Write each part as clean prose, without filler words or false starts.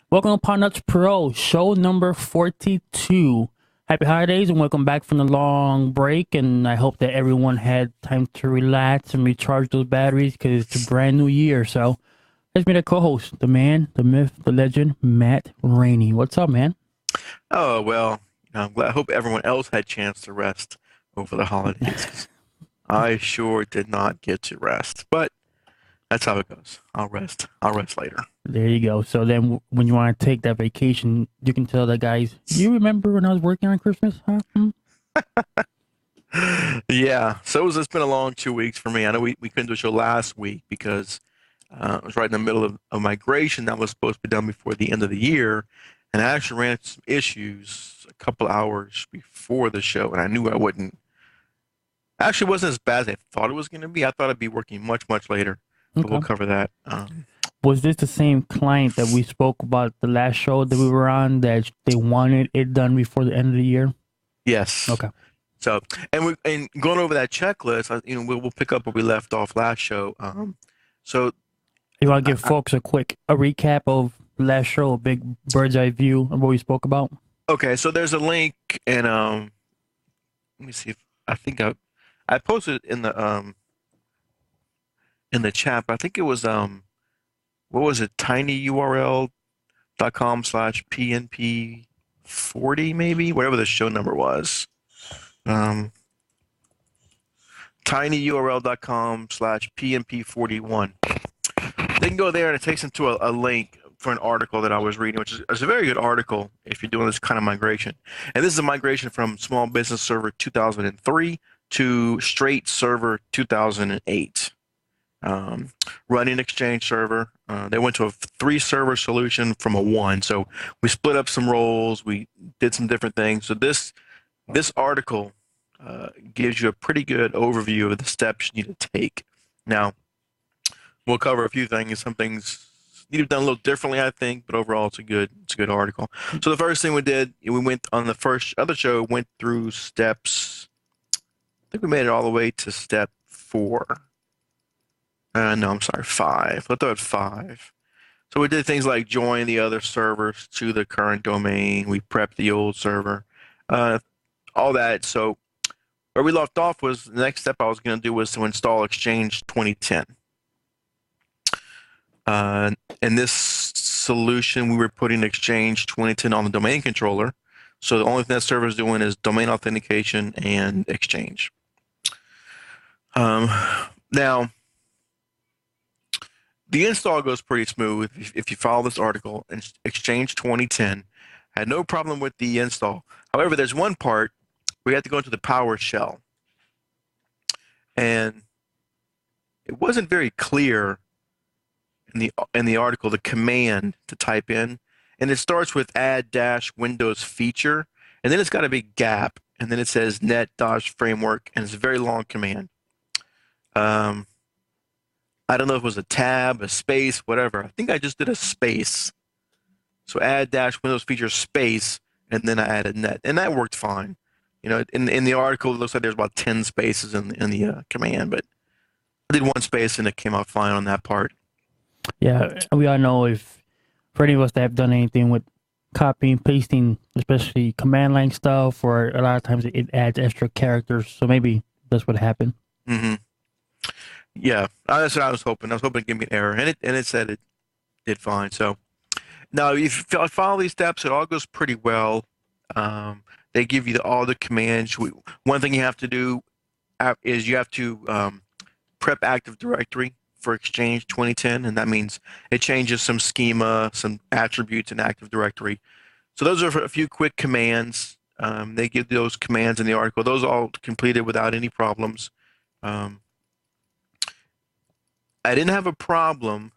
Welcome to Podnutz Pro, show number 42. Happy holidays and welcome back from the long break. And I hope that everyone had time to relax and recharge those batteries because it's a brand new year. So let's meet a co-host, the man, the myth, the legend, Matt Rainey. What's up, man? Oh, well, I'm glad. I hope everyone else had a chance to rest over the holidays 'cause I sure did not get to rest. But that's how it goes. I'll rest. I'll rest later. There you go. So then when you want to take that vacation, you can tell the guys, you remember when I was working on Christmas? Huh? Yeah. It's been a long 2 weeks for me. I know we couldn't do a show last week because it was right in the middle of migration that was supposed to be done before the end of the year. And I actually ran into some issues a couple hours before the show, and I knew I wouldn't. Actually, it wasn't as bad as I thought it was going to be. I thought I'd be working much, much later, but we'll Okay. cover that. Was this the same client that we spoke about the last show that we were on that they wanted it done before the end of the year? Yes. Okay. So, and going over that checklist, we'll pick up where we left off last show. So, You want to I, give I, folks a recap of the last show, a big bird's eye view of what we spoke about? okay, so there's a link, and let me see if I think I posted it in the chat. But I think it was what was it? tinyurl.com/pnp40 maybe, whatever the show number was. Um, tinyurl.com/pnp41. They can go there and it takes them to a link for an article that I was reading, which is a very good article if you're doing this kind of migration. And this is a migration from Small Business Server 2003 to Straight Server 2008. Running Exchange Server. They went to a three-server solution from a one. So we split up some roles. We did some different things. So this article gives you a pretty good overview of the steps you need to take. Now, we'll cover a few things. Some things need to be done a little differently, I think, but overall, it's a good article. So the first thing we did, we went on the first other show, went through steps. I think we made it all the way to step 4. No, I'm sorry, 5. Let's go at 5. So we did things like join the other servers to the current domain. We prepped the old server, uh, all that. So where we left off was the next step I was going to do was to install Exchange 2010. In this solution, we were putting Exchange 2010 on the domain controller. So the only thing that server is doing is domain authentication and Exchange. Now, the install goes pretty smooth if you follow this article. Exchange 2010 had no problem with the install. However, there's one part where you have to go into the PowerShell, and it wasn't very clear in the article the command to type in, and it starts with add dash Windows feature, and then it's got a big gap, and then it says net dash framework, and it's a very long command. I don't know if it was a tab, a space, whatever. I think I just did a space. So add dash Windows feature space, and then I added net, and that worked fine. In the article, it looks like there's about 10 spaces in the command, but I did one space and it came out fine on that part. Yeah, we all know if for any of us that have done anything with copying, pasting, especially command line stuff, or a lot of times it adds extra characters. So maybe that's what happened. Mm-hmm. Yeah, that's what I was hoping. I was hoping to give me an error, and it said it did fine. So now, if you follow these steps, it all goes pretty well. They give you all the commands. One thing you have to do is you have to prep Active Directory for Exchange 2010, and that means it changes some schema, some attributes in Active Directory. So those are a few quick commands. They give those commands in the article. Those all completed without any problems. Um, I didn't have a problem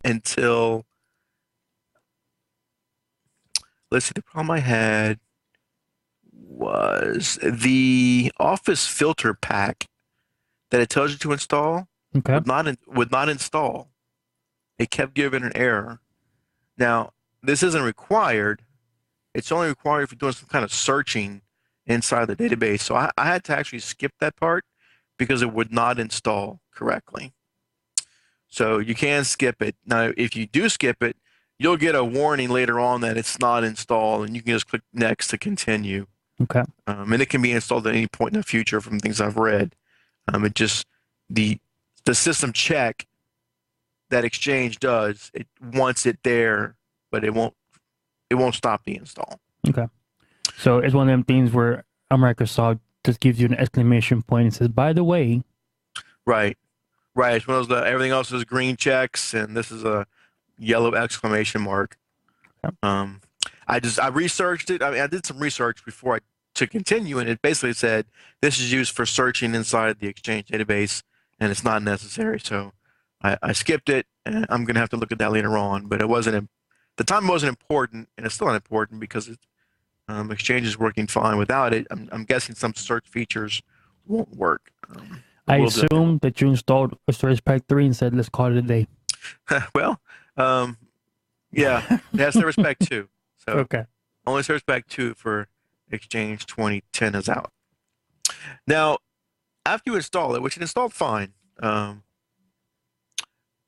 until, let's see, the problem I had was the Office filter pack that it tells you to install Okay. would not install. It kept giving an error. Now, this isn't required. It's only required if you're doing some kind of searching inside the database. So I had to actually skip that part because it would not install correctly. So you can skip it. Now, if you do skip it, you'll get a warning later on that it's not installed, and you can just click next to continue. Okay. And it can be installed at any point in the future from things I've read. It just the the system check that Exchange does, it wants it there, but it won't stop the install. Okay. So it's one of them things where Microsoft just gives you an exclamation point and says, "By the way." Right, right. It's one of those everything else is green checks, and this is a yellow exclamation mark. Yep. I researched it. I mean, I did some research before I to continue, and it basically said this is used for searching inside the Exchange database, and it's not necessary. So I skipped it, and I'm gonna have to look at that later on. But it wasn't the time wasn't important, and it's still not important because Exchange is working fine without it. I'm guessing some search features won't work. I We'll do assume that you installed a Storage Pack 3 and said, "Let's call it a day." well, yeah, it has Service Pack 2. So Okay. only Service Pack 2 for Exchange 2010 is out. Now, after you install it, which it installed fine,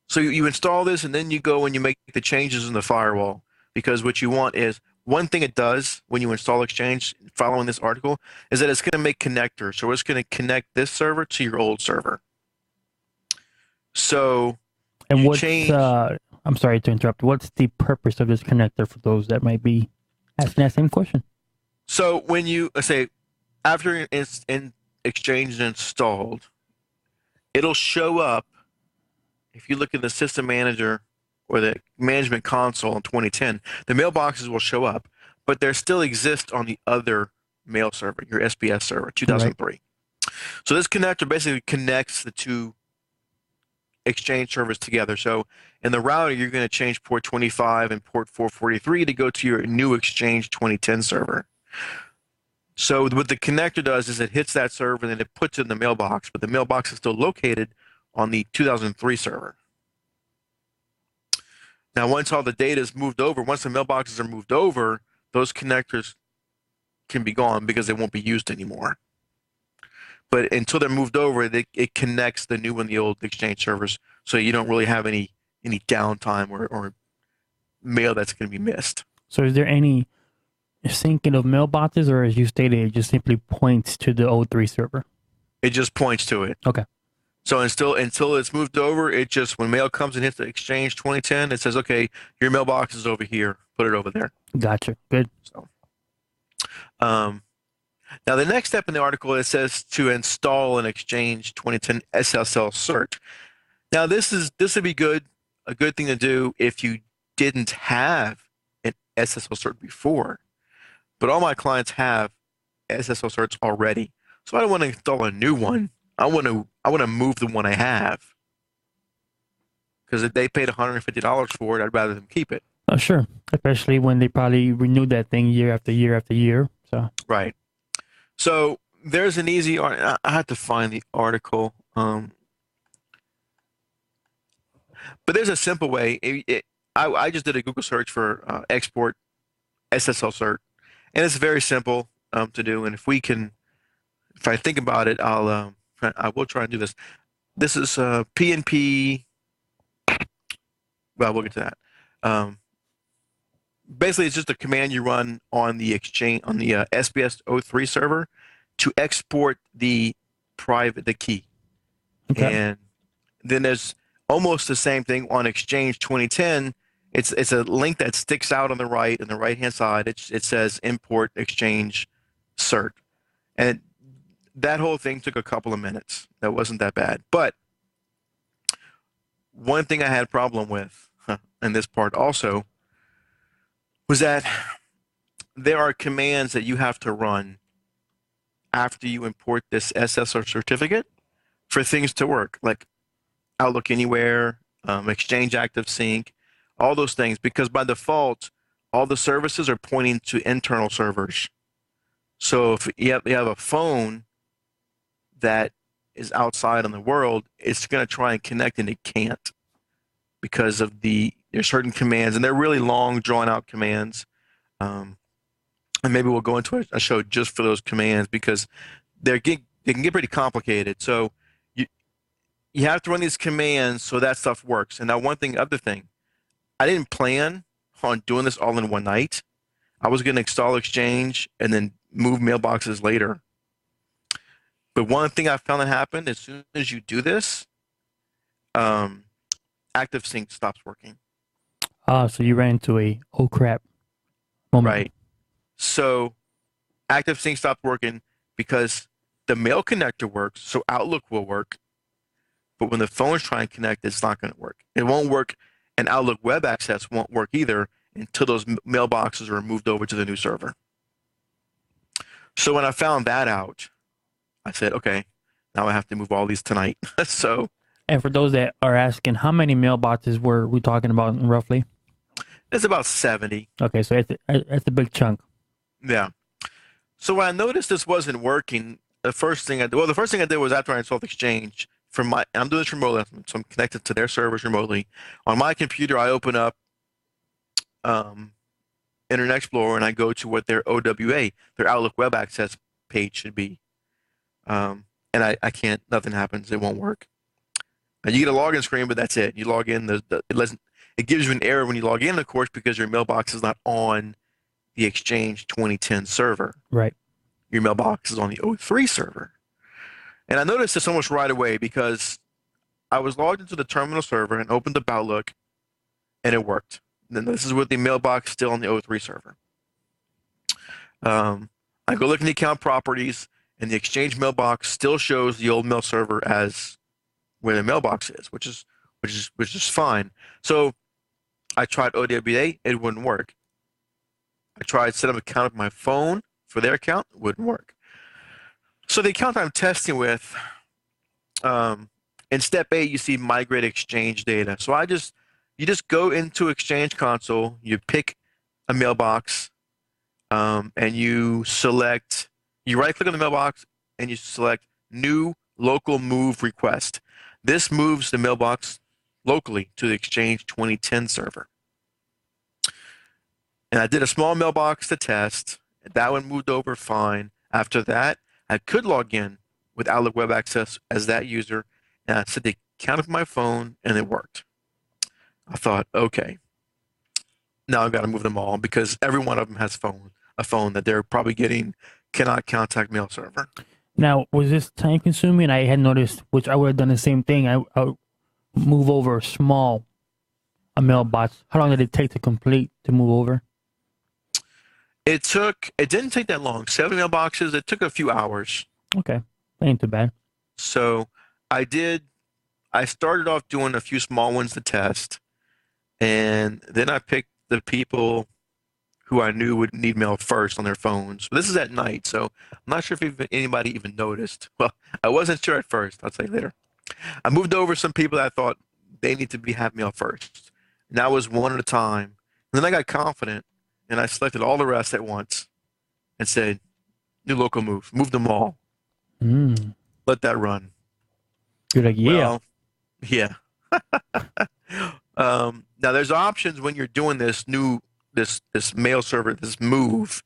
so you install this and then you go and you make the changes in the firewall, because what you want is one thing it does when you install Exchange, following this article, is that it's going to make connectors. So it's going to connect this server to your old server. So And you what's change. I'm sorry to interrupt. What's the purpose of this connector for those that might be asking that same question? So when you say after in Exchange is installed, it'll show up. If you look in the System Manager or the Management Console in 2010, the mailboxes will show up, but they still exist on the other mail server, your SBS server, 2003. Right. So this connector basically connects the two Exchange servers together. So in the router, you're going to change port 25 and port 443 to go to your new Exchange 2010 server. So what the connector does is it hits that server and then it puts it in the mailbox, but the mailbox is still located on the 2003 server. Now, once all the data is moved over, once the mailboxes are moved over, those connectors can be gone because they won't be used anymore. But until they're moved over, it connects the new and the old Exchange servers, so you don't really have any downtime or mail that's going to be missed. So is there any syncing of mailboxes, or as you stated, it just simply points to the O3 server? It just points to it. Okay. So until it's moved over, it just, when mail comes and hits the Exchange 2010, it says, okay, your mailbox is over here. Put it over there. Gotcha. Good. So, now the next step in the article, it says to install an Exchange 2010 SSL cert. Now this would be a good thing to do if you didn't have an SSL cert before. But all my clients have SSL certs already, so I don't want to install a new one. I want to move the one I have, because if they paid $150 for it, I'd rather them keep it. Oh, sure. Especially when they probably renew that thing year after year after year. So right. So there's an easy. I had to find the article, but there's a simple way. I just did a Google search for export SSL cert, and it's very simple to do. And if I think about it, I will try and do this. This is PNP. Well, we'll get to that. Basically, it's just a command you run on the Exchange, on the SBS 03 server, to export the key. Okay. And then there's almost the same thing on Exchange 2010. It's a link that sticks out on the right-hand side. It says import Exchange cert, and that whole thing took a couple of minutes. That wasn't that bad. But one thing I had a problem with in this part also was that there are commands that you have to run after you import this SSL certificate for things to work, like Outlook Anywhere, Exchange Active Sync, all those things, because by default, all the services are pointing to internal servers. So if you have a phone that is outside in the world, it's going to try and connect, and it can't, because of there's certain commands, and they're really long, drawn-out commands. And maybe we'll go into a show just for those commands, because they can get pretty complicated. So you have to run these commands so that stuff works. And now other thing, I didn't plan on doing this all in one night. I was going to install Exchange and then move mailboxes later. But one thing I found that happened as soon as you do this, um, ActiveSync stops working. So you ran into a oh crap moment. Right. So ActiveSync stopped working because the mail connector works, so Outlook will work. But when the phone's trying to connect, it's not going to work. It won't work, and Outlook Web Access won't work either until those mailboxes are moved over to the new server. So when I found that out, I said, okay, now I have to move all these tonight. So, And for those that are asking, how many mailboxes were we talking about roughly? it's about 70. Okay, so that's a big chunk. Yeah. So when I noticed this wasn't working, the first thing I did was after I installed Exchange I'm doing this remotely, so I'm connected to their servers remotely. On my computer, I open up Internet Explorer and I go to what their OWA, their Outlook Web Access page should be. And I can't, nothing happens. It won't work. You get a login screen, but that's it. You log in, it gives you an error when you log in, of course, because your mailbox is not on the Exchange 2010 server. Right. Your mailbox is on the 03 server. And I noticed this almost right away because I was logged into the terminal server and opened up Outlook, and it worked. And then this is with the mailbox still on the 03 server. I go look in the account properties, and the Exchange mailbox still shows the old mail server as where the mailbox is, which is fine. So I tried OWA, it wouldn't work. I tried setting up an account on my phone for their account, it wouldn't work. So the account I'm testing with, in step 8, you see migrate Exchange data. So you just go into Exchange console, you pick a mailbox, and you right click on the mailbox and you select new local move request. This moves the mailbox locally to the Exchange 2010 server. And I did a small mailbox to test. That one moved over fine. After that, I could log in with Outlook Web Access as that user, and I set the account of my phone, and it worked. I thought, okay, now I've got to move them all because every one of them has a phone that they're probably getting cannot contact mail server. Now, was this time consuming? I had noticed, which I would have done the same thing. I would move over a mailbox. How long did it take to move over? It didn't take that long. 7 mailboxes, it took a few hours. Okay, that ain't too bad. So I started off doing a few small ones to test, and then I picked the people who I knew would need mail first on their phones. But this is at night, so I'm not sure if anybody even noticed. Well, I wasn't sure at first. I'll tell you later. I moved over some people that I thought they need to have mail first. And that was one at a time. And then I got confident, and I selected all the rest at once and said, new local move. Move them all. Let that run. You're like, yeah. Well, yeah. Now, there's options when you're doing this mail server, this move.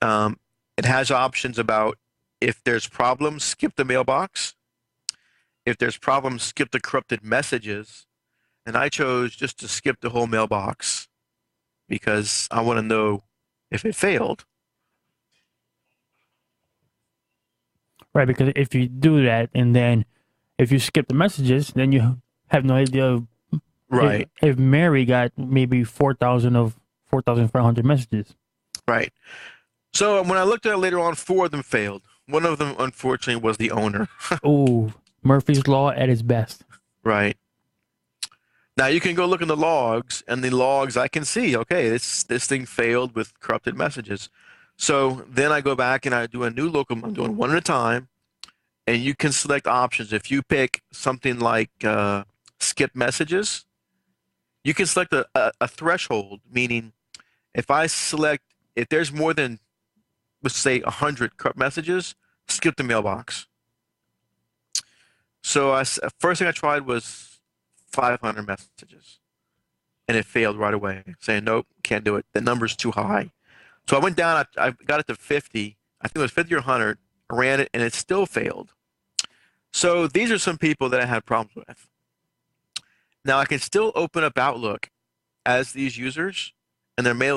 It has options about if there's problems, skip the mailbox. If there's problems, skip the corrupted messages. And I chose just to skip the whole mailbox because I want to know if it failed. Right, because if you do that and then if you skip the messages, then you have no idea Right. if Mary got maybe 4,500 messages. Right. So when I looked at it later on, 4 of them failed. One of them, unfortunately, was the owner. Oh, Murphy's Law at its best. Right. Now you can go look in the logs, and the logs I can see, okay, this thing failed with corrupted messages. So then I go back and I do a new local. I'm doing one at a time, and you can select options. If you pick something like skip messages, you can select a threshold, meaning if there's more than, let's say, 100 corrupt messages, skip the mailbox. So first thing I tried was 500 messages, and it failed right away, saying, nope, can't do it. The number's too high. So I went down, I got it to 50. I think it was 50 or 100. I ran it, and it still failed. So these are some people that I had problems with. Now I can still open up Outlook as these users and their mail